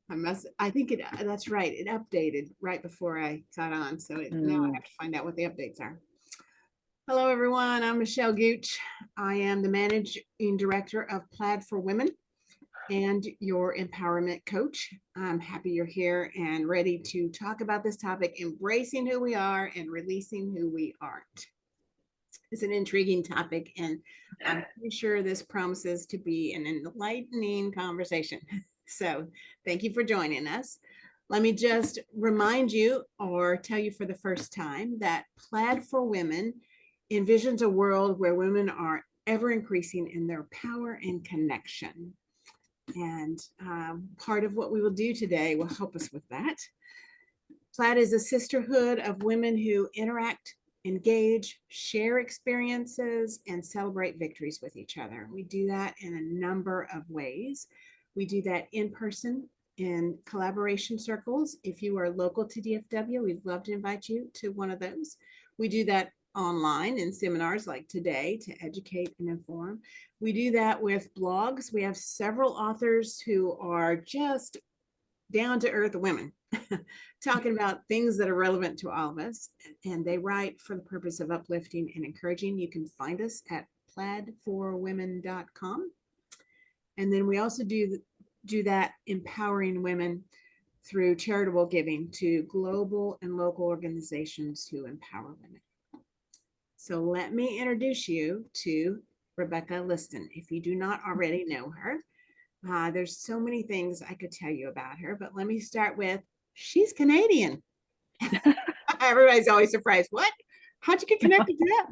I think that's right. It updated right before I got on. So now I have to find out what the updates are. Hello, everyone. I'm Michelle Gooch. I am the managing director of Plaid for Women and your empowerment coach. I'm happy you're here and ready to talk about this topic, embracing who we are and releasing who we aren't. It's an intriguing topic, and I'm pretty sure this promises to be an enlightening conversation. So thank you for joining us. Let me just remind you or tell you for the first time that Plaid for Women envisions a world where women are ever increasing in their power and connection. And part of what we will do today will help us with that. Plaid is a sisterhood of women who interact, engage, share experiences, and celebrate victories with each other. We do that in a number of ways. We do that in person in collaboration circles. If you are local to DFW, we'd love to invite you to one of those. We do that online in seminars like today to educate and inform. We do that with blogs. We have several authors who are just down to earth women talking about things that are relevant to all of us. And they write for the purpose of uplifting and encouraging. You can find us at plaidforwomen.com. And then we also do that empowering women through charitable giving to global and local organizations who empower women. So let me introduce you to Rebecca Liston. If you do not already know her, there's so many things I could tell you about her, but let me start with, she's Canadian. Everybody's always surprised. What? How'd you get connected to that?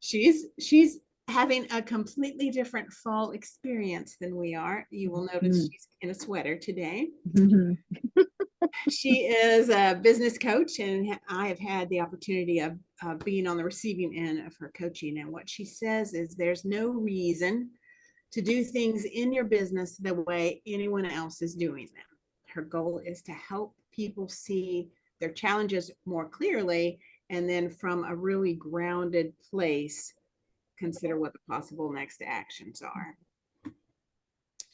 She's having a completely different fall experience than we are. You will notice she's in a sweater today. She is a business coach, and I have had the opportunity of being on the receiving end of her coaching. And what she says is there's no reason to do things in your business the way anyone else is doing them. Her goal is to help people see their challenges more clearly, and then from a really grounded place, consider what the possible next actions are.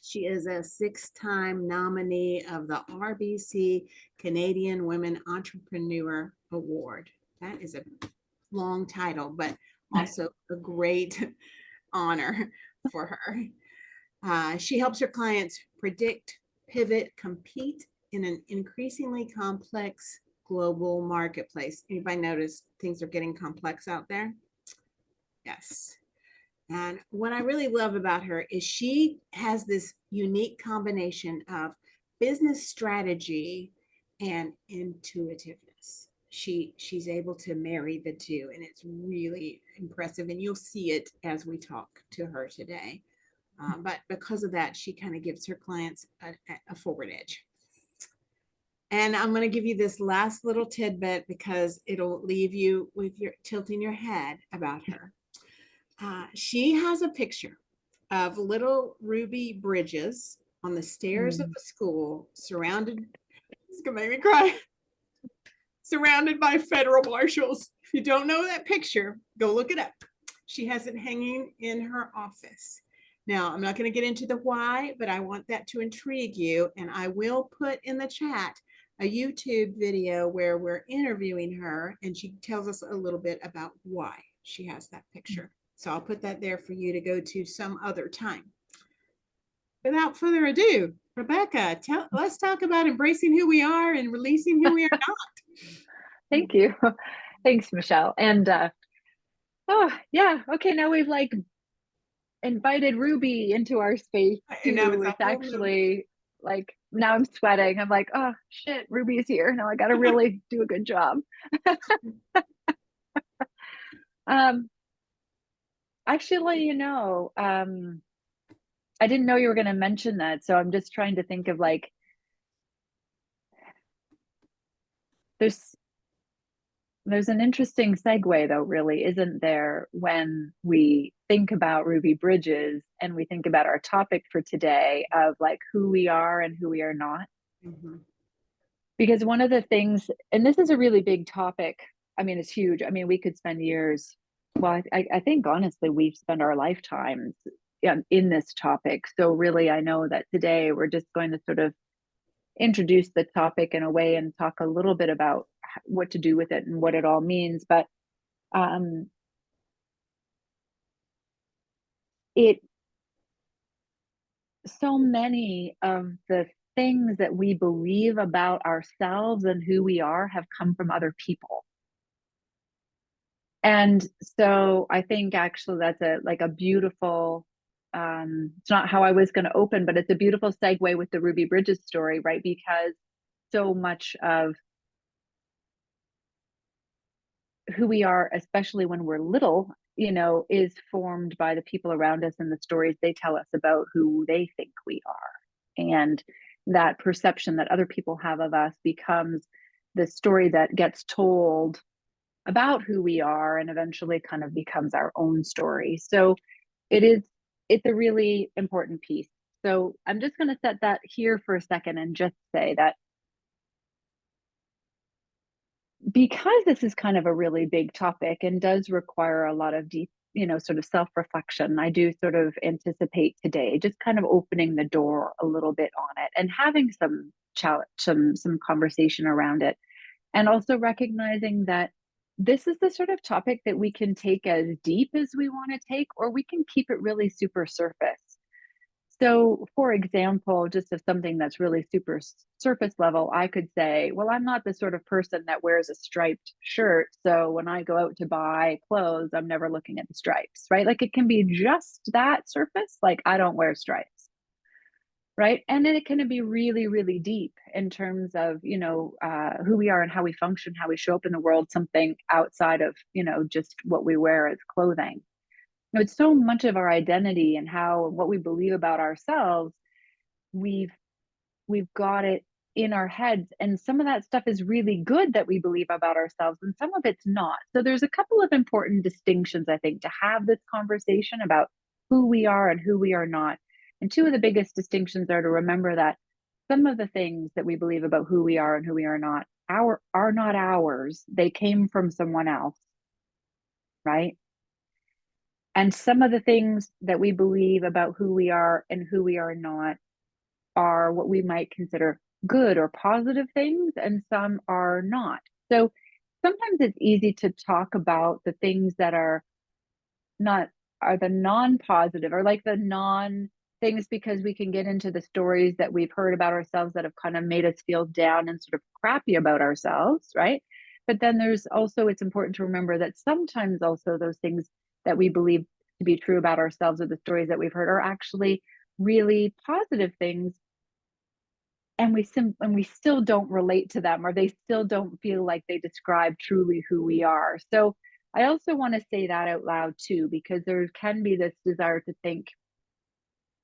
She is a 6-time nominee of the RBC Canadian Women Entrepreneur Award. That is a long title, but also a great honor for her. She helps her clients predict, pivot, compete in an increasingly complex global marketplace. Anybody notice things are getting complex out there? Yes. And what I really love about her is she has this unique combination of business strategy and intuitiveness. She's able to marry the two, and it's really impressive. And you'll see it as we talk to her today. But because of that, she kind of gives her clients a forward edge. And I'm going to give you this last little tidbit because it'll leave you with your tilting your head about her. She has a picture of little Ruby Bridges on the stairs of a school surrounded, it's gonna make me cry, surrounded by federal marshals. If you don't know that picture, go look it up. She has it hanging in her office. Now, I'm not going to get into the why, but I want that to intrigue you. And I will put in the chat a YouTube video where we're interviewing her, and she tells us a little bit about why she has that picture. So I'll put that there for you to go to some other time. Without further ado, Rebecca, let's talk about embracing who we are and releasing who we are not. Thank you. Thanks, Michelle. And oh yeah, okay, now we've like invited Ruby into our space too. It's actually like, now I'm sweating. I'm like, oh shit, Ruby is here. Now I gotta really do a good job. Actually, I didn't know you were going to mention that. So I'm just trying to think of like, there's an interesting segue though, really, isn't there, when we think about Ruby Bridges and we think about our topic for today of like who we are and who we are not. Because one of the things, and this is a really big topic, I mean, it's huge. I mean, we could spend years, well, I think honestly, we've spent our lifetimes in this topic. So really, I know that today we're just going to sort of introduce the topic in a way and talk a little bit about what to do with it and what it all means. But so many of the things that we believe about ourselves and who we are have come from other people. And so I think actually that's a beautiful, it's not how I was going to open, but it's a beautiful segue with the Ruby Bridges story, right? Because so much of who we are, especially when we're little, is formed by the people around us and the stories they tell us about who they think we are. And that perception that other people have of us becomes the story that gets told about who we are and eventually kind of becomes our own story. So it's a really important piece. So I'm just going to set that here for a second and just say that because this is kind of a really big topic and does require a lot of deep, sort of self-reflection, I do sort of anticipate today just kind of opening the door a little bit on it and having some challenge, some conversation around it. And also recognizing that this is the sort of topic that we can take as deep as we want to take, or we can keep it really super surface. So, for example, just of something that's really super surface level, I could say, well, I'm not the sort of person that wears a striped shirt. So when I go out to buy clothes, I'm never looking at the stripes, right? Like it can be just that surface, like I don't wear stripes, right? And then it can be really, really deep in terms of, who we are and how we function, how we show up in the world, something outside of, just what we wear as clothing. It's so much of our identity and what we believe about ourselves. We've got it in our heads, and some of that stuff is really good that we believe about ourselves, and some of it's not. So there's a couple of important distinctions, I think, to have this conversation about who we are and who we are not. And two of the biggest distinctions are to remember that some of the things that we believe about who we are and who we are not are not ours. They came from someone else, right? And some of the things that we believe about who we are and who we are not are what we might consider good or positive things, and some are not. So sometimes it's easy to talk about the things that are the non-positive or like the non things, because we can get into the stories that we've heard about ourselves that have kind of made us feel down and sort of crappy about ourselves, right? But then it's important to remember that sometimes also those things that we believe to be true about ourselves or the stories that we've heard are actually really positive things, and we still don't relate to them, or they still don't feel like they describe truly who we are. So I also want to say that out loud too, because there can be this desire to think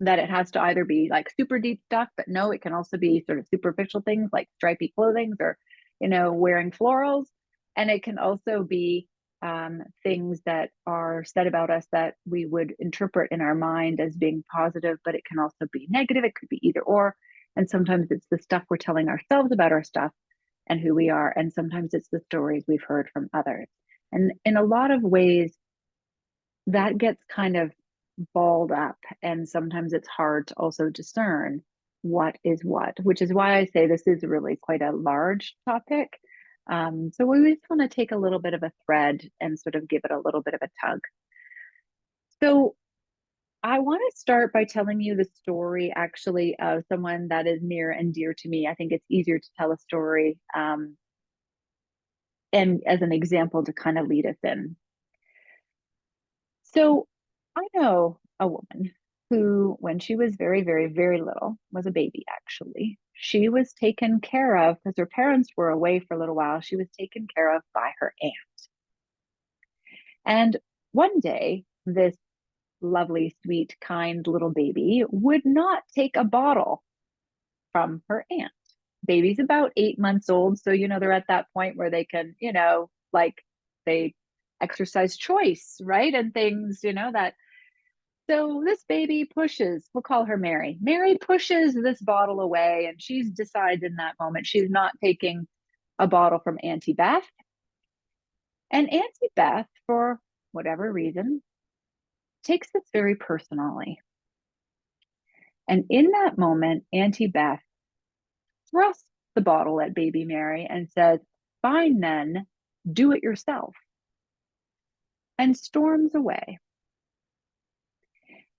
that it has to either be like super deep stuff, but no, it can also be sort of superficial things like stripy clothing or, wearing florals. And it can also be things that are said about us that we would interpret in our mind as being positive, but it can also be negative. It could be either or. And sometimes it's the stuff we're telling ourselves about our stuff and who we are. And sometimes it's the stories we've heard from others. And in a lot of ways, that gets kind of balled up. And sometimes it's hard to also discern what is what, which is why I say this is really quite a large topic. So we just want to take a little bit of a thread and sort of give it a little bit of a tug. So I want to start by telling you the story actually of someone that is near and dear to me. I think it's easier to tell a story and as an example to kind of lead us in. So I know a woman who, when she was very, very, very little, was a baby actually. She was taken care of because her parents were away for a little while. She was taken care of by her aunt. And one day, this lovely, sweet, kind little baby would not take a bottle from her aunt. Baby's about 8 months old. So, they're at that point where they can, like they exercise choice, right? And things, that. So this baby pushes, we'll call her Mary. Mary pushes this bottle away, and she decides in that moment she's not taking a bottle from Auntie Beth. And Auntie Beth, for whatever reason, takes this very personally. And in that moment, Auntie Beth thrusts the bottle at baby Mary and says, "Fine then, do it yourself," and storms away.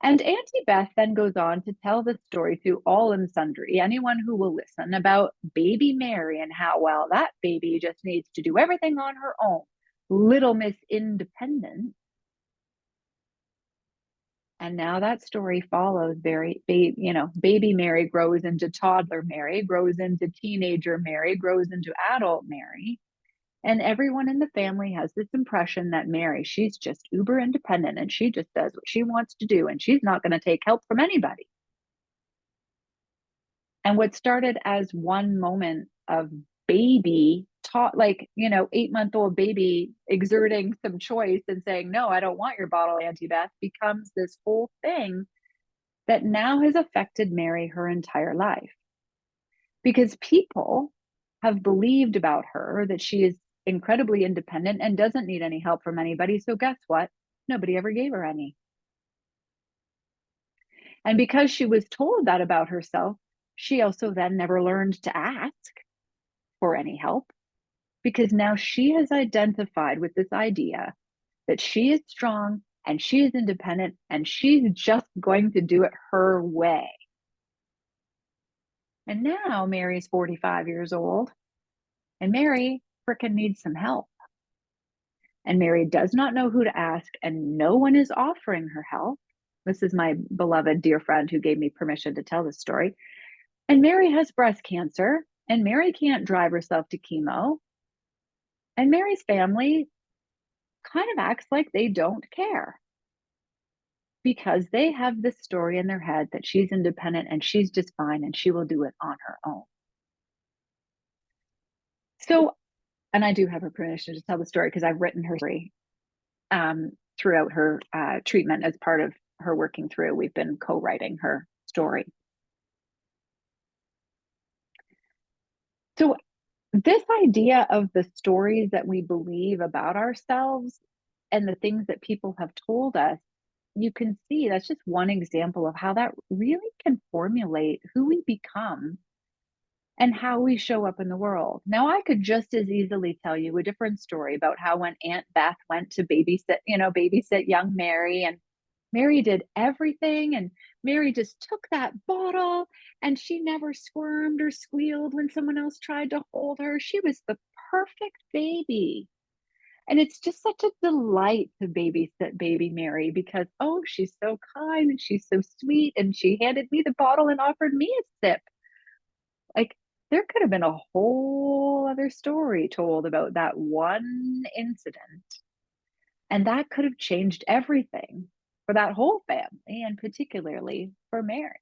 And Auntie Beth then goes on to tell the story to all and sundry, anyone who will listen, about baby Mary and how, well, that baby just needs to do everything on her own. Little Miss Independent. And now that story follows baby Mary grows into toddler Mary, grows into teenager Mary, grows into adult Mary. And everyone in the family has this impression that Mary, she's just uber independent and she just does what she wants to do and she's not going to take help from anybody. And what started as one moment of baby taught, 8-month-old baby exerting some choice and saying, "No, I don't want your bottle, Auntie Beth," becomes this whole thing that now has affected Mary her entire life. Because people have believed about her that she is incredibly independent and doesn't need any help from anybody. So guess what? Nobody ever gave her any. And because she was told that about herself, she also then never learned to ask for any help, because now she has identified with this idea that she is strong and she is independent and she's just going to do it her way. And now Mary's 45 years old and Mary frickin' needs some help. And Mary does not know who to ask, and no one is offering her help. This is my beloved dear friend who gave me permission to tell this story. And Mary has breast cancer, and Mary can't drive herself to chemo. And Mary's family kind of acts like they don't care because they have this story in their head that she's independent and she's just fine and she will do it on her own. So, and I do have her permission to tell the story because I've written her story throughout her treatment as part of her working through. We've been co-writing her story. So this idea of the stories that we believe about ourselves and the things that people have told us, you can see that's just one example of how that really can formulate who we become and how we show up in the world. Now, I could just as easily tell you a different story about how when Aunt Beth went to babysit young Mary, and Mary did everything, and Mary just took that bottle and she never squirmed or squealed when someone else tried to hold her. She was the perfect baby. And it's just such a delight to babysit baby Mary because, oh, she's so kind and she's so sweet. And she handed me the bottle and offered me a sip. Like, there could have been a whole other story told about that one incident. And that could have changed everything for that whole family and particularly for Mary.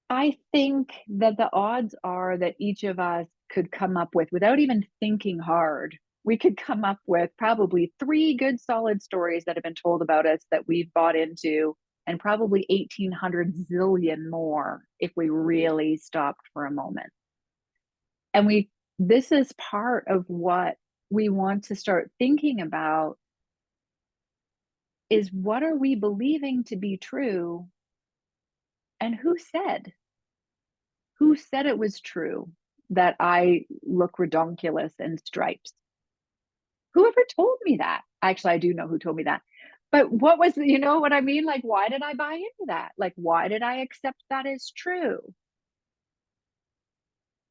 I think that the odds are that each of us could come up with, without even thinking hard, we could come up with probably 3 good solid stories that have been told about us that we've bought into, and probably 1,800 zillion more if we really stopped for a moment. And this is part of what we want to start thinking about, is what are we believing to be true? And who said it was true that I look redonkulous in stripes? Whoever told me that? Actually, I do know who told me that. But what was, you know what I mean? Like, why did I buy into that? Like, why did I accept that as true?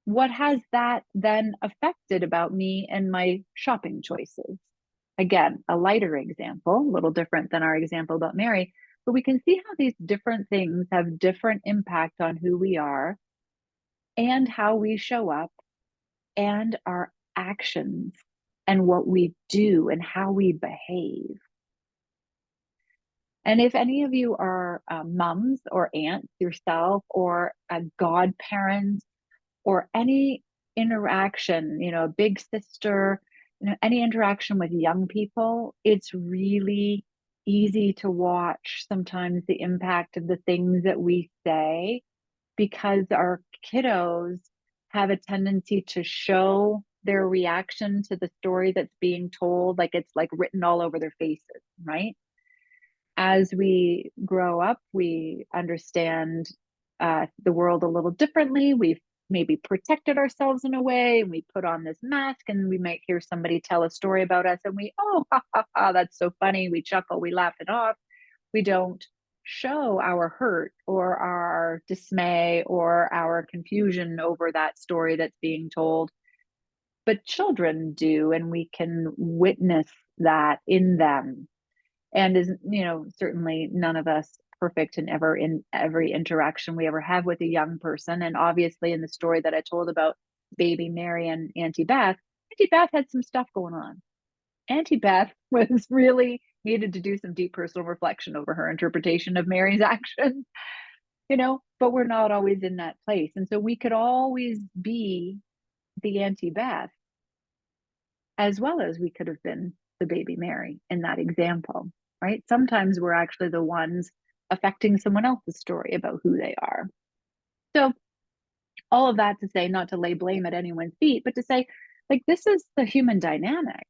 What has that then affected about me and my shopping choices? Again, a lighter example, a little different than our example about Mary, but we can see how these different things have different impact on who we are and how we show up and our actions and what we do and how we behave. And if any of you are mums or aunts yourself, or a godparent, or any interaction, a big sister, any interaction with young people, it's really easy to watch sometimes the impact of the things that we say, because our kiddos have a tendency to show their reaction to the story that's being told, like it's like written all over their faces, right? As we grow up, we understand the world a little differently. We've maybe protected ourselves in a way, and we put on this mask, and we might hear somebody tell a story about us, and we, oh, ha, ha, ha, that's so funny. We chuckle, we laugh it off. We don't show our hurt or our dismay or our confusion over that story that's being told. But children do, and we can witness that in them. And is, certainly none of us perfect in every interaction we ever have with a young person. And obviously in the story that I told about baby Mary and Auntie Beth had some stuff going on. Auntie Beth was really needed to do some deep personal reflection over her interpretation of Mary's actions, but we're not always in that place. And so we could always be the Auntie Beth as well as we could have been the baby Mary in that example, right? Sometimes we're actually the ones affecting someone else's story about who they are. So all of that to say, not to lay blame at anyone's feet, but to say, like, this is the human dynamic.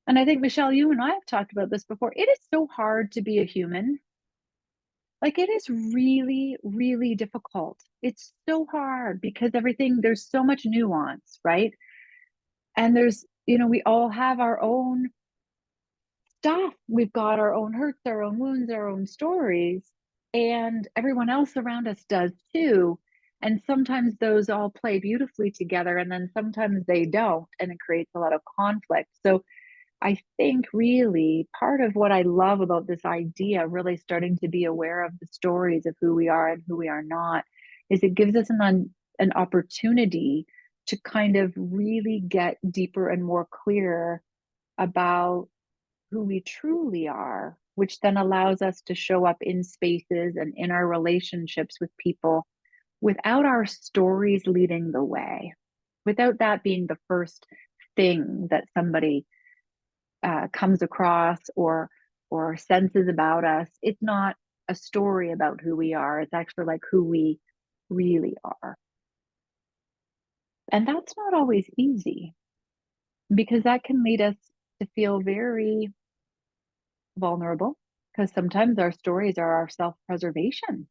And I think, Michelle, you and I have talked about this before. It is so hard to be a human. Like, it is really, really difficult. It's so hard because there's so much nuance, right? And there's, we all have our own stuff. We've got our own hurts, our own wounds, our own stories, and everyone else around us does too. And sometimes those all play beautifully together, and then sometimes they don't, and it creates a lot of conflict. So I think really part of what I love about this idea, really starting to be aware of the stories of who we are and who we are not, is it gives us an opportunity to kind of really get deeper and more clear about who we truly are, which then allows us to show up in spaces and in our relationships with people without our stories leading the way, without that being the first thing that somebody comes across or senses about us. It's not a story about who we are. It's actually like who we really are. And that's not always easy because that can lead us to feel very vulnerable, because sometimes our stories are our self-preservation,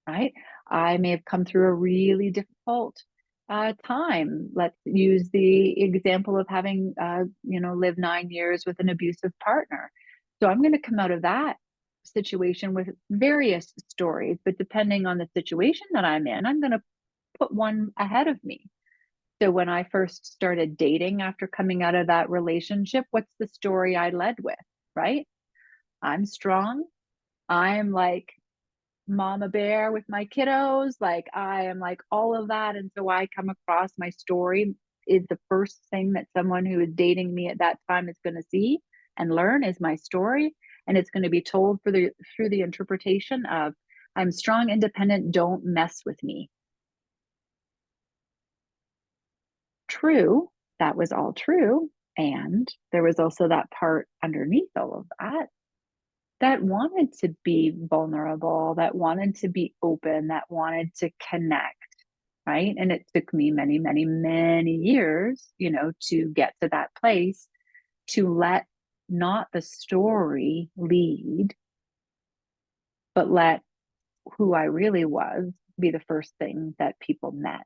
right? I may have come through a really difficult time. Let's use the example of having, lived 9 years with an abusive partner. So I'm going to come out of that situation with various stories, but depending on the situation that I'm in, I'm going to put one ahead of me. So when I first started dating after coming out of that relationship, what's the story I led with, right? I'm strong. I'm like mama bear with my kiddos. Like I am like all of that. And so I come across my story is the first thing that someone who is dating me at that time is going to see and learn is my story. And it's going to be told through the interpretation of I'm strong, independent, don't mess with me. True. That was all true. And there was also that part underneath all of that wanted to be vulnerable, that wanted to be open, that wanted to connect, right? And it took me many, many, many years, to get to that place, to let not the story lead, but let who I really was be the first thing that people met.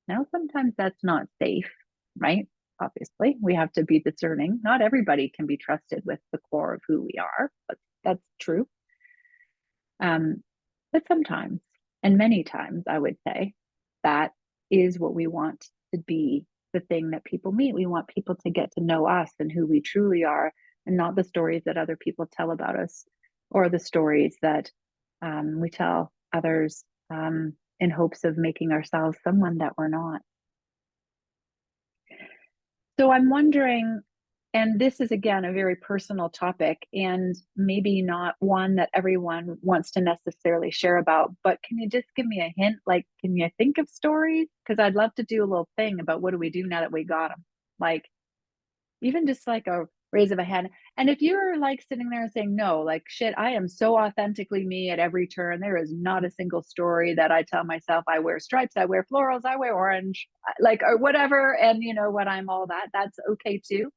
Now, sometimes that's not safe, right? Obviously, we have to be discerning. Not everybody can be trusted with the core of who we are, but that's true. But sometimes, and many times, I would say, that is what we want to be the thing that people meet. We want people to get to know us and who we truly are, and not the stories that other people tell about us or the stories that we tell others in hopes of making ourselves someone that we're not. So I'm wondering, and this is again a very personal topic and maybe not one that everyone wants to necessarily share about, but can you just give me a hint? Like, can you think of stories? Because I'd love to do a little thing about what do we do now that we got them? Like, even just like a raise of a hand. And if you're like sitting there and saying, no, like shit, I am so authentically me at every turn. There is not a single story that I tell myself I wear stripes, I wear florals, I wear orange, like, or whatever. And you know what, I'm all that. That's okay too.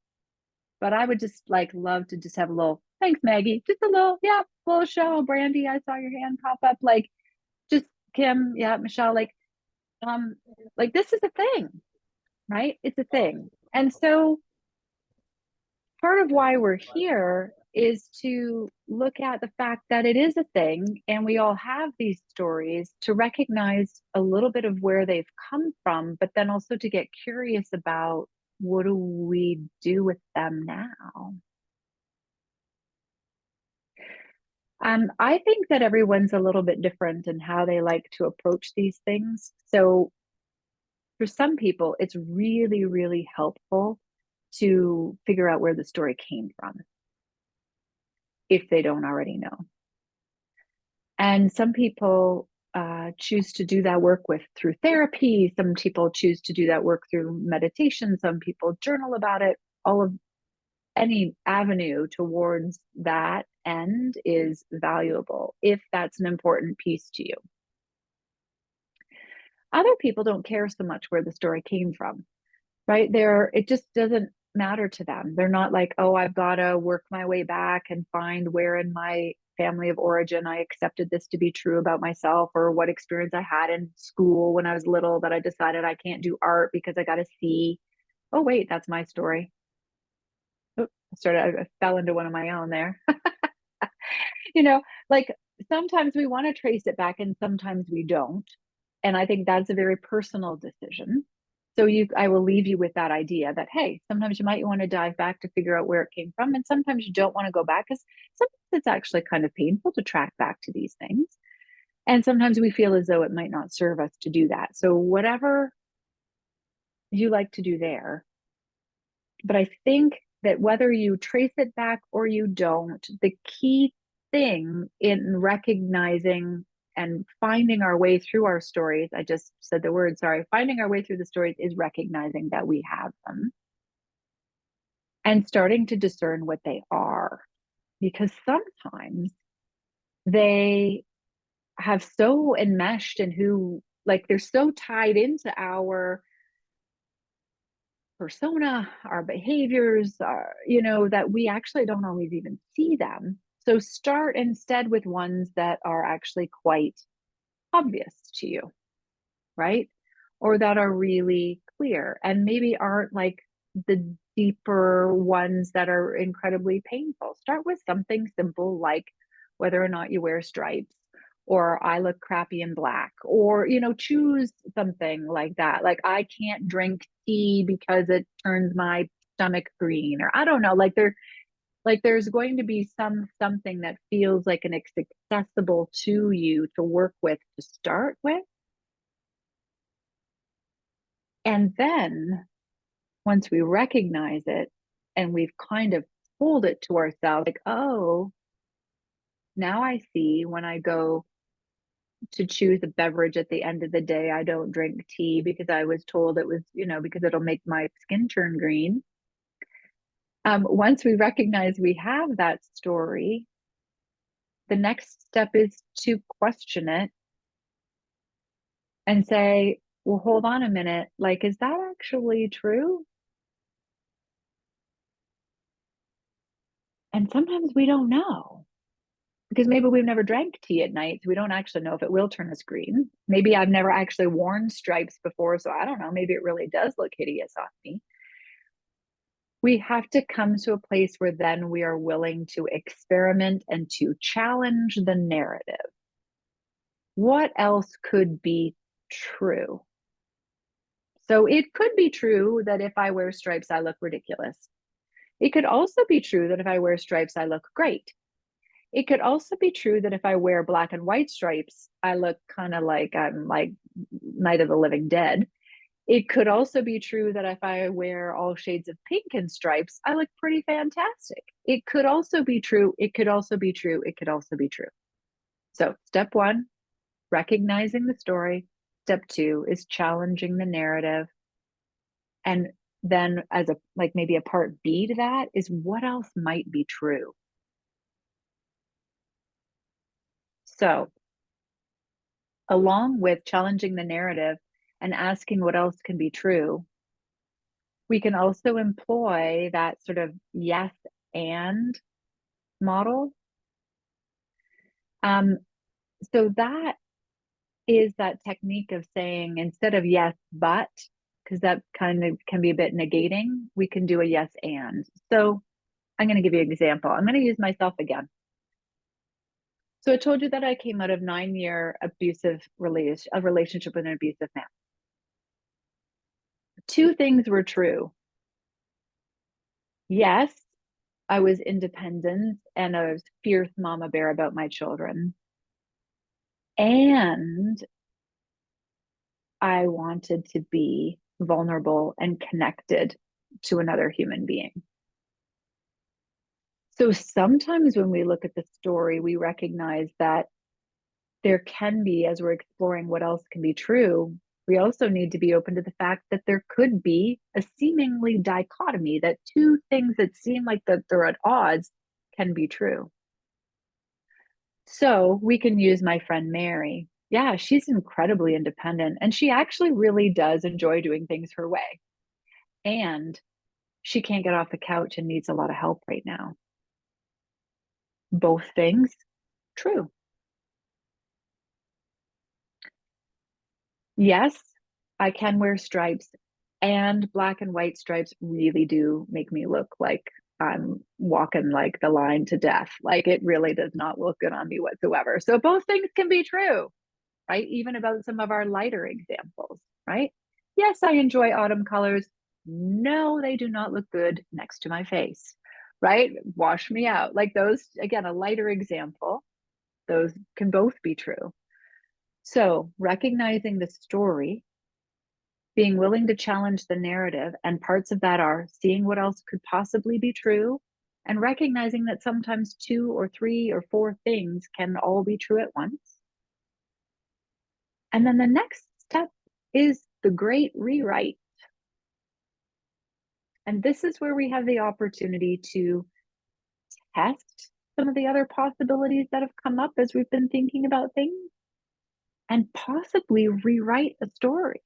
But I would just like love to just have a little, thanks, Maggie. Just a little, yeah, little show. Brandy, I saw your hand pop up. Like, just Kim, yeah, Michelle, like this is a thing, right? It's a thing. And so part of why we're here is to look at the fact that it is a thing and we all have these stories, to recognize a little bit of where they've come from, but then also to get curious about what do we do with them now. I think that everyone's a little bit different in how they like to approach these things. So for some people, it's really, really helpful to figure out where the story came from if they don't already know. And some people choose to do that work through therapy. Some people choose to do that work through meditation. Some people journal about it. All of any avenue towards that end is valuable if that's an important piece to you. Other people don't care so much where the story came from, right? It just doesn't matter to them. They're not like, oh, I've got to work my way back and find where in my family of origin I accepted this to be true about myself, or what experience I had in school when I was little that I decided I can't do art because I got a C. Oh, wait, that's my story. Oh, I fell into one of my own there. Like sometimes we want to trace it back and sometimes we don't. And I think that's a very personal decision. So I will leave you with that idea that, hey, sometimes you might want to dive back to figure out where it came from. And sometimes you don't want to go back because sometimes it's actually kind of painful to track back to these things. And sometimes we feel as though it might not serve us to do that. So whatever you like to do there. But I think that whether you trace it back or you don't, the key thing in recognizing and finding our way through our stories, I just said the word, sorry, finding our way through the stories is recognizing that we have them and starting to discern what they are. Because sometimes they have so enmeshed in they're so tied into our persona, our behaviors, that we actually don't always even see them. So start instead with ones that are actually quite obvious to you, right? Or that are really clear and maybe aren't like the deeper ones that are incredibly painful. Start with something simple like whether or not you wear stripes, or I look crappy in black, or choose something like that. Like I can't drink tea because it turns my stomach green, or I don't know, there's going to be something that feels like an accessible to you to work with to start with. And then once we recognize it and we've kind of told it to ourselves, like, oh, now I see when I go to choose a beverage at the end of the day, I don't drink tea because I was told it was, because it'll make my skin turn green. Once we recognize we have that story, the next step is to question it and say, well, hold on a minute. Like, is that actually true? And sometimes we don't know because maybe we've never drank tea at night. So we don't actually know if it will turn us green. Maybe I've never actually worn stripes before. So I don't know. Maybe it really does look hideous on me. We have to come to a place where then we are willing to experiment and to challenge the narrative. What else could be true? So it could be true that if I wear stripes, I look ridiculous. It could also be true that if I wear stripes, I look great. It could also be true that if I wear black and white stripes, I look kind of like I'm like Night of the Living Dead. It could also be true that if I wear all shades of pink and stripes, I look pretty fantastic. It could also be true. It could also be true. It could also be true. So step one, recognizing the story. Step two is challenging the narrative. And then as maybe a part B to that is what else might be true. So along with challenging the narrative and asking what else can be true, we can also employ that sort of yes and model. So that is that technique of saying, instead of yes, but, because that kind of can be a bit negating, we can do a yes, and. So I'm going to give you an example. I'm going to use myself again. So I told you that I came out of 9-year relationship with an abusive man. Two things were true. Yes, I was independent and a fierce mama bear about my children. And I wanted to be vulnerable and connected to another human being. So sometimes when we look at the story, we recognize that there can be, as we're exploring what else can be true, we also need to be open to the fact that there could be a seemingly dichotomy, that two things that seem like that they're at odds can be true. So we can use my friend Mary. Yeah, she's incredibly independent, and she actually really does enjoy doing things her way. And she can't get off the couch and needs a lot of help right now. Both things true. Yes, I can wear stripes, and black and white stripes really do make me look like I'm walking like the line to death. Like, it really does not look good on me whatsoever. So both things can be true, right? Even about some of our lighter examples, right? Yes, I enjoy autumn colors. No, they do not look good next to my face, right? Wash me out. Like those, again, a lighter example, those can both be true. So recognizing the story, being willing to challenge the narrative, and parts of that are seeing what else could possibly be true, and recognizing that sometimes 2 or 3 or 4 things can all be true at once. And then the next step is the great rewrite. And this is where we have the opportunity to test some of the other possibilities that have come up as we've been thinking about things, and possibly rewrite a story.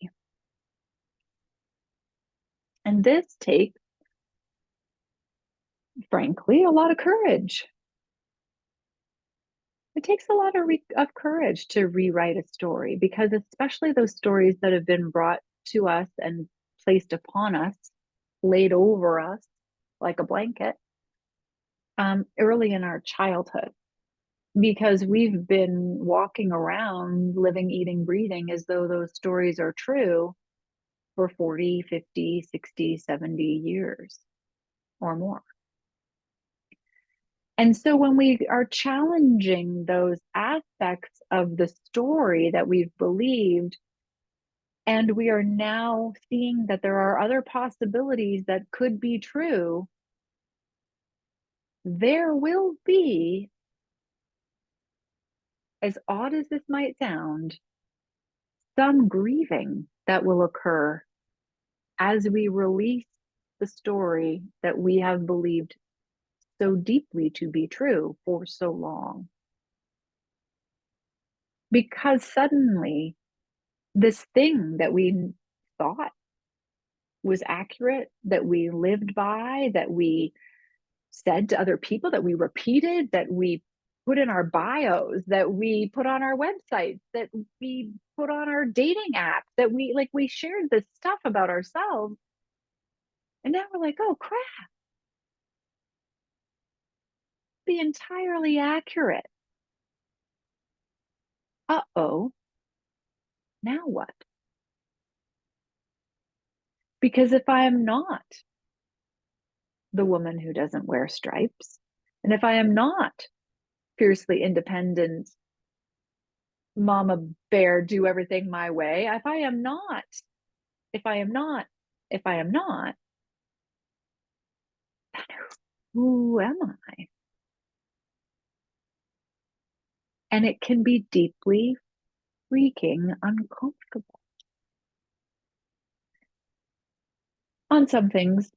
And this takes, frankly, a lot of courage. It takes a lot of courage to rewrite a story, because especially those stories that have been brought to us and placed upon us, laid over us like a blanket, early in our childhood, because we've been walking around, living, eating, breathing as though those stories are true for 40, 50, 60, 70 years or more. And so when we are challenging those aspects of the story that we've believed, and we are now seeing that there are other possibilities that could be true, there will be, as odd as this might sound, some grieving that will occur as we release the story that we have believed so deeply to be true for so long. Because suddenly, this thing that we thought was accurate, that we lived by, that we said to other people, that we repeated, that we put in our bios, that we put on our websites, that we put on our dating apps, that we shared this stuff about ourselves. And now we're like, oh crap, be entirely accurate. Uh-oh, now what? Because if I am not the woman who doesn't wear stripes, and if I am not fiercely independent, mama bear, do everything my way, if I am not, then who am I? And it can be deeply freaking uncomfortable. On some things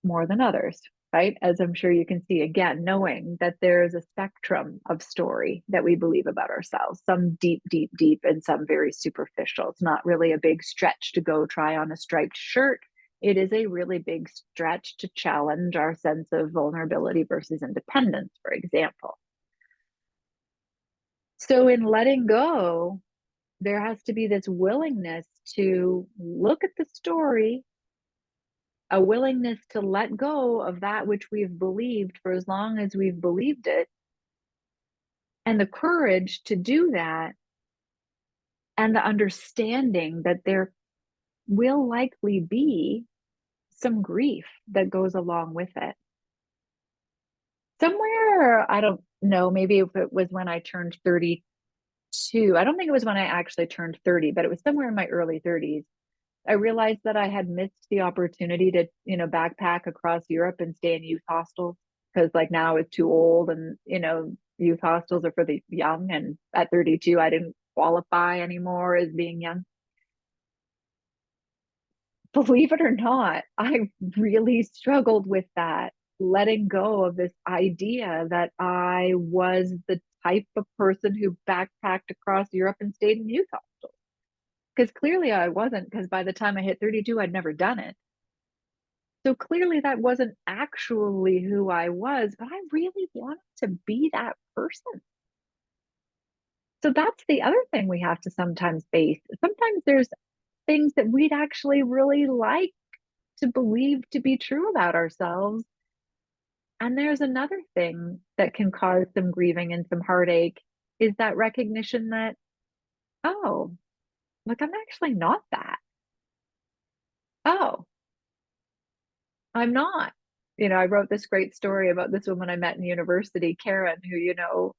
more than others, right? As I'm sure you can see, again, knowing that there's a spectrum of story that we believe about ourselves, some deep, deep, deep, and some very superficial. It's not really a big stretch to go try on a striped shirt. It is a really big stretch to challenge our sense of vulnerability versus independence, for example. So in letting go, there has to be this willingness to look at the story, a willingness to let go of that which we've believed for as long as we've believed it, and the courage to do that, and the understanding that there will likely be some grief that goes along with it. Somewhere, I don't know, maybe if it was when I turned 32, I don't think it was when I actually turned 30, but it was somewhere in my early 30s. I realized that I had missed the opportunity to, backpack across Europe and stay in youth hostels, because like now it's too old, and, youth hostels are for the young. And at 32, I didn't qualify anymore as being young. Believe it or not, I really struggled with that, letting go of this idea that I was the type of person who backpacked across Europe and stayed in youth hostels. Because clearly I wasn't, because by the time I hit 32, I'd never done it. So clearly that wasn't actually who I was, but I really wanted to be that person. So that's the other thing we have to sometimes face. Sometimes there's things that we'd actually really like to believe to be true about ourselves. And there's another thing that can cause some grieving and some heartache, is that recognition that, oh, look, I'm actually not that. Oh, I'm not. I wrote this great story about this woman I met in university, Karen, who,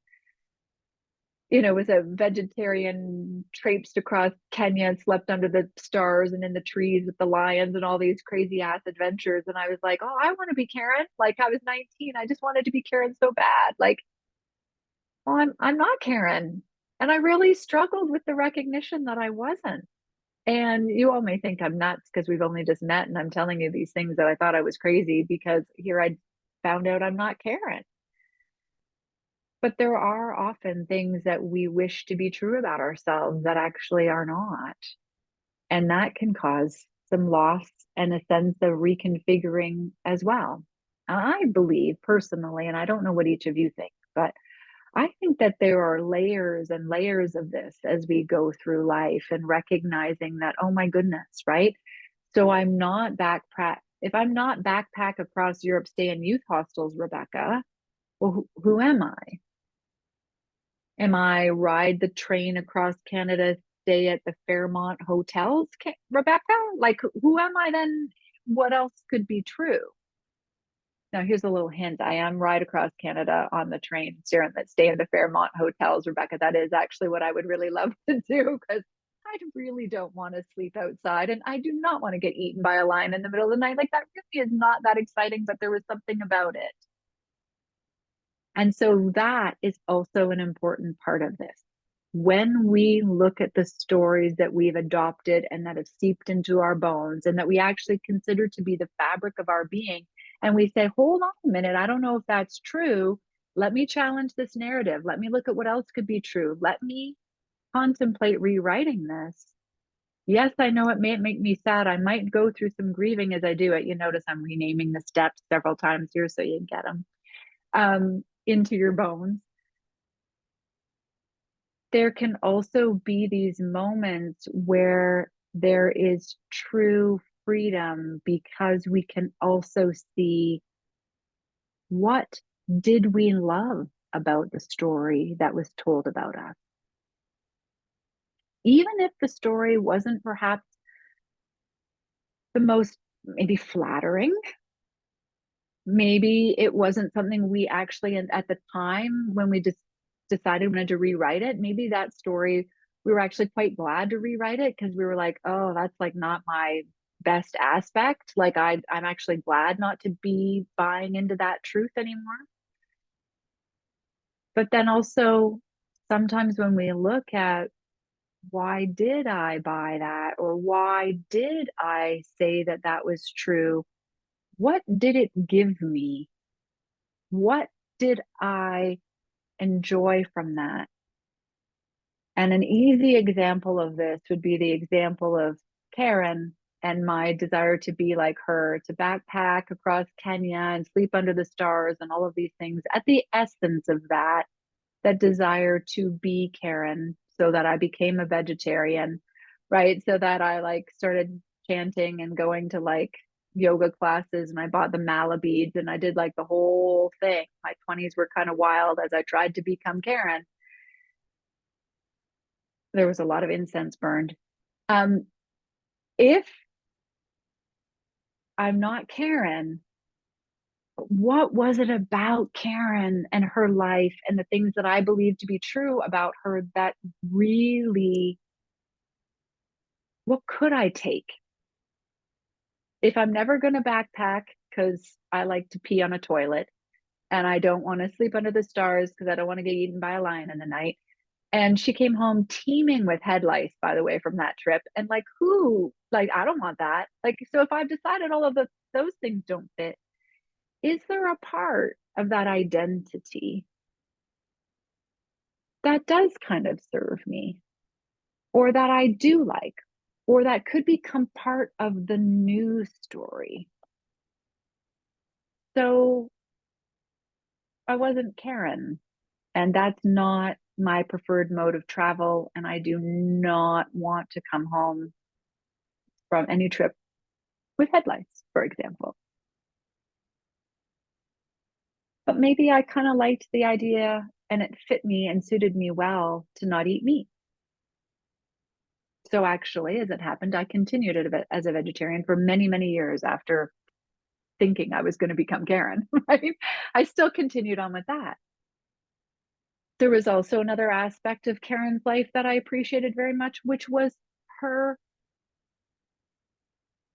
was a vegetarian, traipsed across Kenya and slept under the stars and in the trees with the lions and all these crazy ass adventures. And I was like, oh, I want to be Karen. Like, I was 19. I just wanted to be Karen so bad. Like, well, I'm not Karen. And I really struggled with the recognition that I wasn't. And you all may think I'm nuts because we've only just met and I'm telling you these things that I thought I was crazy, because here I found out I'm not Karen. But there are often things that we wish to be true about ourselves that actually are not. And that can cause some loss and a sense of reconfiguring as well. I believe personally, and I don't know what each of you think, but I think that there are layers and layers of this as we go through life, and recognizing that, oh my goodness, right? So I'm not backpack. If I'm not backpack across Europe, stay in youth hostels, Rebecca, well, who am I? Am I ride the train across Canada, stay at the Fairmont hotels, Rebecca? Like, who am I then? What else could be true? Now, here's a little hint. I am ride across Canada on the train, stay in the Fairmont hotels, Rebecca. That is actually what I would really love to do, because I really don't want to sleep outside, and I do not want to get eaten by a lion in the middle of the night. Like, that really is not that exciting, but there was something about it. And so that is also an important part of this. When we look at the stories that we've adopted and that have seeped into our bones, and that we actually consider to be the fabric of our being, and we say, hold on a minute, I don't know if that's true. Let me challenge this narrative. Let me look at what else could be true. Let me contemplate rewriting this. Yes, I know it may make me sad. I might go through some grieving as I do it. You notice I'm renaming the steps several times here so you get them into your bones. There can also be these moments where there is true freedom, because we can also see, what did we love about the story that was told about us? Even if the story wasn't perhaps the most maybe flattering, maybe it wasn't something we actually, at the time when we just decided we wanted to rewrite it, maybe that story, we were actually quite glad to rewrite it, because we were like, oh, that's like not my best aspect. Like, I'm actually glad not to be buying into that truth anymore. But then also, sometimes when we look at, why did I buy that, or why did I say that that was true, what did it give me? What did I enjoy from that? And an easy example of this would be the example of Karen and my desire to be like her, to backpack across Kenya and sleep under the stars and all of these things. At the essence of that desire to be Karen, so that I became a vegetarian, right? So that I like started chanting and going to like yoga classes, and I bought the mala beads and I did like the whole thing. My 20s were kind of wild as I tried to become Karen. There was a lot of incense burned. If I'm not Karen, what was it about Karen and her life and the things that I believe to be true about her that really, what could I take? If I'm never going to backpack because I like to pee on a toilet and I don't want to sleep under the stars because I don't want to get eaten by a lion in the night. And she came home teeming with head lice, by the way, from that trip. And like, who, like, I don't want that. Like, so if I've decided all of those things don't fit, is there a part of that identity that does kind of serve me, or that I do like, or that could become part of the new story? So I wasn't Karen, and that's not my preferred mode of travel. And I do not want to come home from any trip with headlights, for example. But maybe I kind of liked the idea and it fit me and suited me well to not eat meat. So actually, as it happened, I continued it as a vegetarian for many, many years after thinking I was going to become Karen, right? I still continued on with that. There was also another aspect of Karen's life that I appreciated very much, which was her,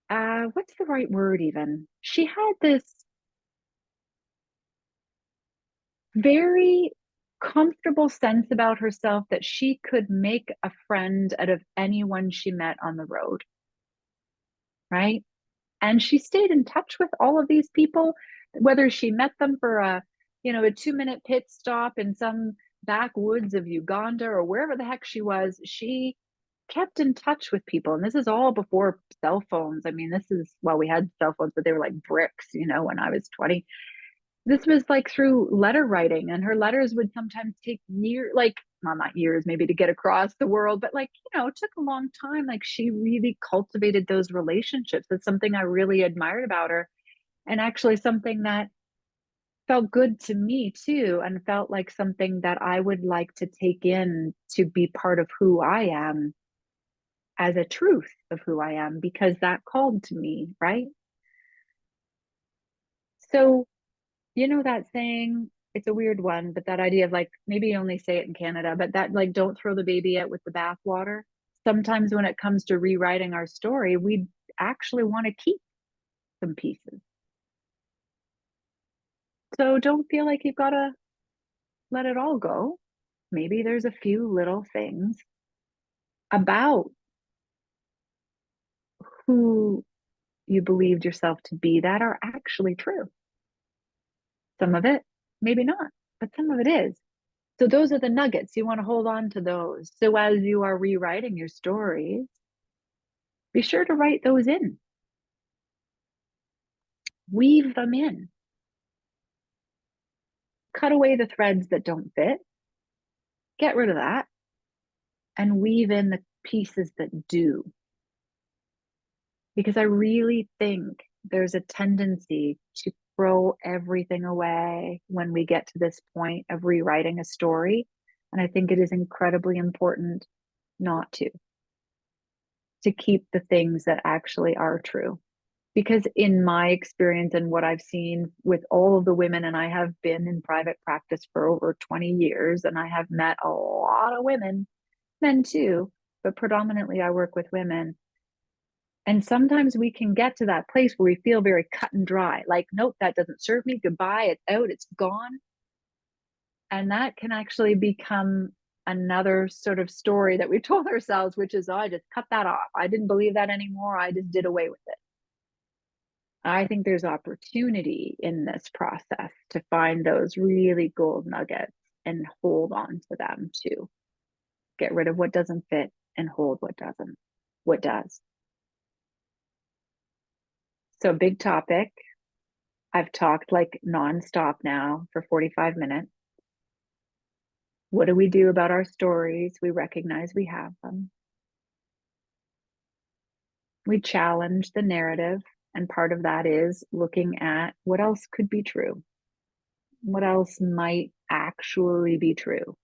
what's the right word even? She had this very comfortable sense about herself that she could make a friend out of anyone she met on the road, right? And she stayed in touch with all of these people, whether she met them for a 2-minute pit stop in some backwoods of Uganda or wherever the heck she was. She kept in touch with people. And this is all before cell phones. I mean, well, we had cell phones, but they were like bricks, when I was 20. This was like through letter writing, and her letters would sometimes take years, like, well, not years maybe to get across the world, but like, it took a long time. Like, she really cultivated those relationships. That's something I really admired about her, and actually something that felt good to me too, and felt like something that I would like to take in to be part of who I am, as a truth of who I am, because that called to me, right? So, that saying, it's a weird one, but that idea of like, maybe you only say it in Canada, but that like, don't throw the baby out with the bathwater. Sometimes when it comes to rewriting our story, we actually want to keep some pieces. So don't feel like you've got to let it all go. Maybe there's a few little things about who you believed yourself to be that are actually true. Some of it, maybe not, but some of it is. So those are the nuggets. You want to hold on to those. So as you are rewriting your stories, be sure to write those in. Weave them in. Cut away the threads that don't fit. Get rid of that. And weave in the pieces that do. Because I really think there's a tendency to throw everything away when we get to this point of rewriting a story. And I think it is incredibly important not to keep the things that actually are true. Because in my experience and what I've seen with all of the women, and I have been in private practice for over 20 years, and I have met a lot of women, men too, but predominantly I work with women. And sometimes we can get to that place where we feel very cut and dry, like, nope, that doesn't serve me. Goodbye. It's out. It's gone. And that can actually become another sort of story that we've told ourselves, which is, oh, I just cut that off. I didn't believe that anymore. I just did away with it. I think there's opportunity in this process to find those really gold nuggets and hold on to them too. Get rid of what doesn't fit and hold what does. So, big topic. I've talked like nonstop now for 45 minutes. What do we do about our stories? We recognize we have them. We challenge the narrative. And part of that is looking at what else could be true. What else might actually be true?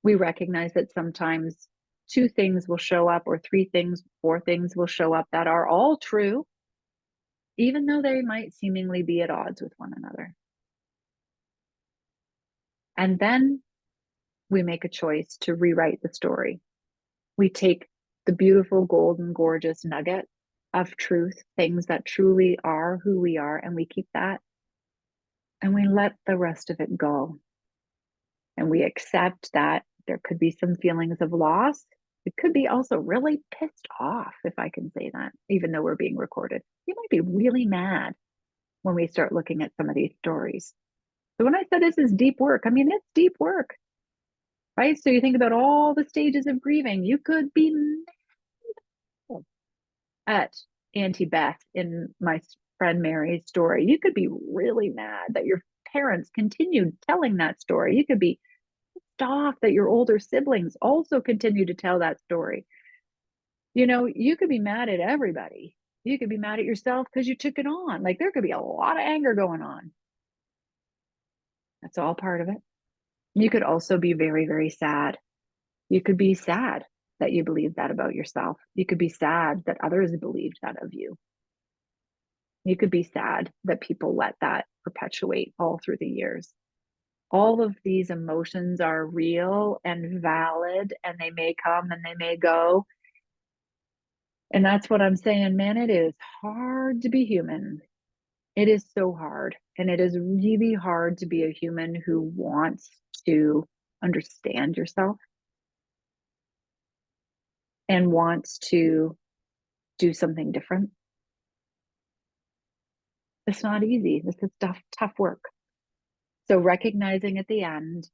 We recognize that sometimes two things will show up, or three things, four things will show up that are all true, even though they might seemingly be at odds with one another. And then we make a choice to rewrite the story. We take the beautiful, golden, gorgeous nugget of truth, things that truly are who we are, and we keep that. And we let the rest of it go. And we accept that there could be some feelings of loss. It could be also really pissed off, if I can say that, even though we're being recorded. You might be really mad when we start looking at some of these stories. So when I said this is deep work, I mean, it's deep work, right? So you think about all the stages of grieving. You could be mad at Auntie Beth in my friend Mary's story. You could be really mad that your parents continued telling that story. You could be pissed off that your older siblings also continue to tell that story. You know, you could be mad at everybody. You could be mad at yourself because you took it on. Like, there could be a lot of anger going on. That's all part of it. You could also be very, very sad. You could be sad that you believe that about yourself. You could be sad that others believed that of you. You could be sad that people let that perpetuate all through the years. All of these emotions are real and valid, and they may come and they may go. And that's what I'm saying, man. It is hard to be human. It is so hard. And it is really hard to be a human who wants to understand yourself and wants to do something different. It's not easy. This is tough work. So recognizing at the end,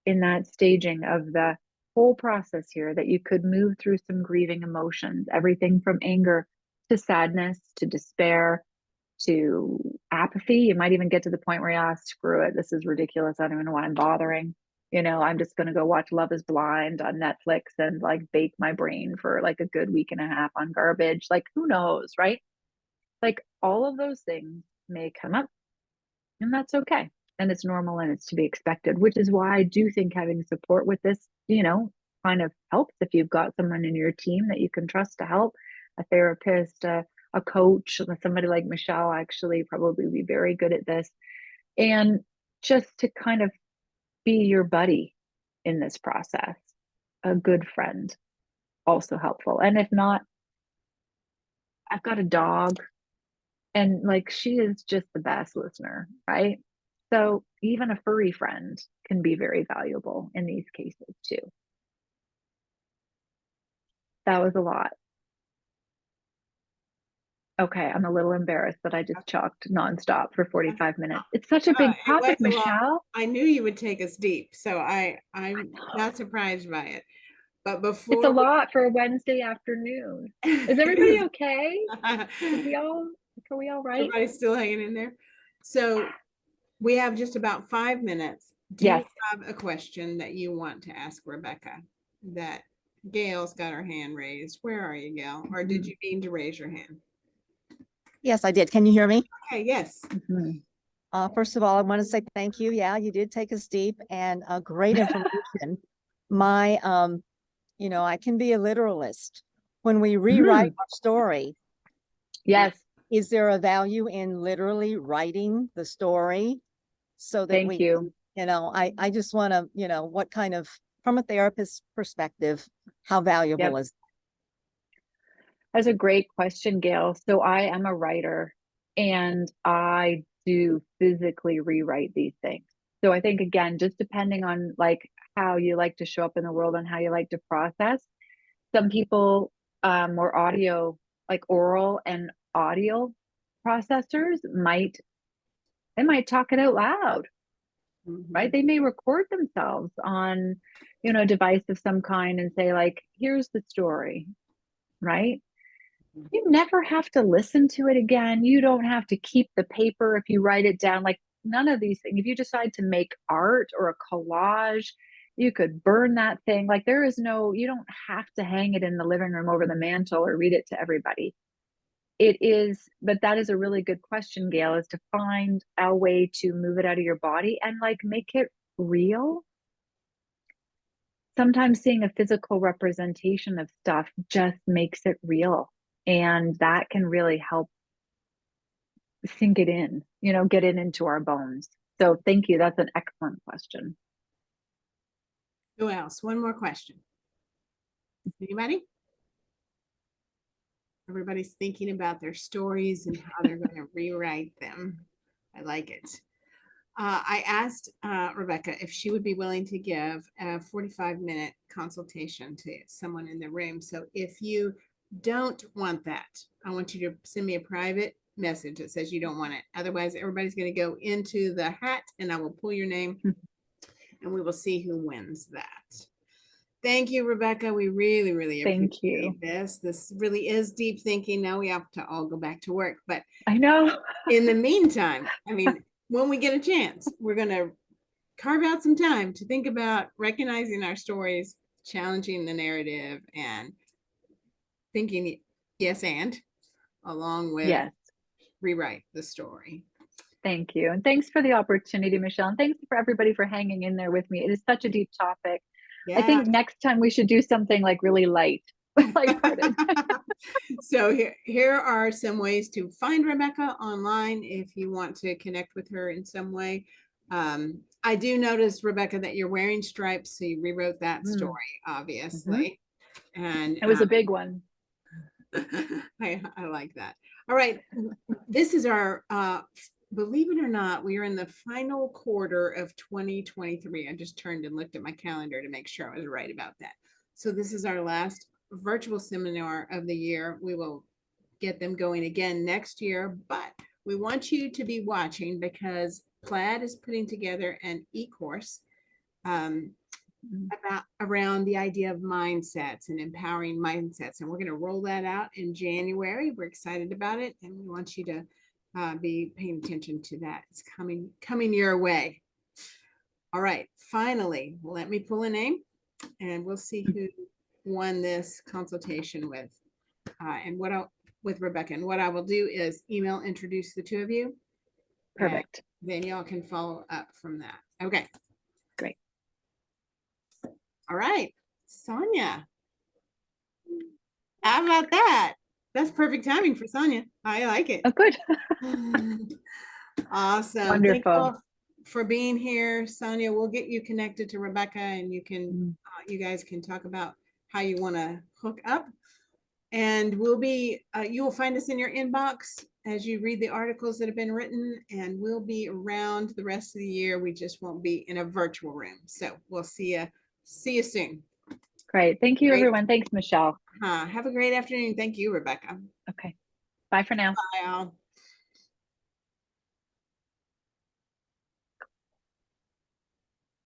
in that staging of the whole process here, that you could move through some grieving emotions, everything from anger to sadness to despair to apathy. You might even get to the point where, yeah, screw it, this is ridiculous, I don't even know why I'm bothering. You know, I'm just going to go watch Love is Blind on Netflix and like bake my brain for like a good week and a half on garbage. Like, who knows, right? Like, all of those things may come up, and that's okay. And it's normal and it's to be expected, which is why I do think having support with this, you know, kind of helps. If you've got someone in your team that you can trust to help, a therapist, a coach, somebody like Michelle actually probably be very good at this. And just to kind of be your buddy in this process, a good friend, also helpful. And if not, I've got a dog, and like, she is just the best listener, right? So even a furry friend can be very valuable in these cases too. That was a lot. Okay, I'm a little embarrassed that I just talked nonstop for 45 minutes. It's such a big It topic, was a lot. Michelle. I knew you would take us deep, so I'm not surprised by it. But It's a before lot for a Wednesday afternoon. Is everybody okay? Did we all, are we all right? Everybody's still hanging in there. So we have just about 5 minutes. Do you Yes. have a question that you want to ask Rebecca? That Gail's got her hand raised. Where are you, Gail? Or did you mean to raise your hand? Yes, I did. Can you hear me? Okay, yes. First of all, I want to say thank you. Yeah, you did take us deep and great information. My, I can be a literalist. When we rewrite our story, Yes. is there a value in literally writing the story so that Thank you. I just want to, what kind of, from a therapist's perspective, how valuable is? That's a great question, Gail. So I am a writer, and I do physically rewrite these things. So I think, again, just depending on like how you like to show up in the world and how you like to process. Some people, more audio, like oral and audio processors, might talk it out loud, right? They may record themselves on, a device of some kind and say, like, here's the story, right? You never have to listen to it again. You don't have to keep the paper if you write it down. Like, none of these things. If you decide to make art or a collage, you could burn that thing. Like there is no, you don't have to hang it in the living room over the mantle or read it to everybody. It is, but that is a really good question, Gail, is to find a way to move it out of your body and like make it real. Sometimes seeing a physical representation of stuff just makes it real. And that can really help sink it in, you know, get it into our bones. So thank you. That's an excellent question. Who else? One more question. Anybody? Everybody's thinking about their stories and how they're going to rewrite them. I like it. I asked Rebecca if she would be willing to give a 45-minute consultation to someone in the room. So if you don't want that, I want you to send me a private message that says you don't want it. Otherwise, everybody's going to go into the hat and I will pull your name and we will see who wins that. Thank you, Rebecca. We really, really appreciate this. This really is deep thinking. Now we have to all go back to work. But I know. In the meantime, I mean, when we get a chance, we're going to carve out some time to think about recognizing our stories, challenging the narrative, and thinking yes and along with rewrite the story. Thank you. And thanks for the opportunity, Michelle. And thanks for everybody for hanging in there with me. It is such a deep topic. Yeah. I think next time we should do something like really lighthearted. So here are some ways to find Rebecca online if you want to connect with her in some way. I do notice, Rebecca, that you're wearing stripes, so you rewrote that story, obviously. And it was a big one. I like that. All right. This is our believe it or not, we are in the final quarter of 2023. I just turned and looked at my calendar to make sure I was right about that. So this is our last virtual seminar of the year. We will get them going again next year, but we want you to be watching because Plaid is putting together an e-course around the idea of mindsets and empowering mindsets. And we're going to roll that out in January. We're excited about it. And we want you to be paying attention to that. It's coming your way. All right. Finally, let me pull a name and we'll see who won this consultation with Rebecca. And what I will do is introduce the two of you. Perfect. Then y'all can follow up from that. Okay. Great. All right. Sonia. How about that? That's perfect timing for Sonia. I like it. Oh, good. Awesome. Wonderful. Thank you all for being here. Sonia, we'll get you connected to Rebecca and you can, you guys can talk about how you want to hook up. And we'll be, you will find us in your inbox as you read the articles that have been written, and we'll be around the rest of the year. We just won't be in a virtual room. So we'll see you soon. Great. Thank you, everyone. Thanks, Michelle. Have a great afternoon. Thank you, Rebecca. Okay. Bye for now. Bye, all.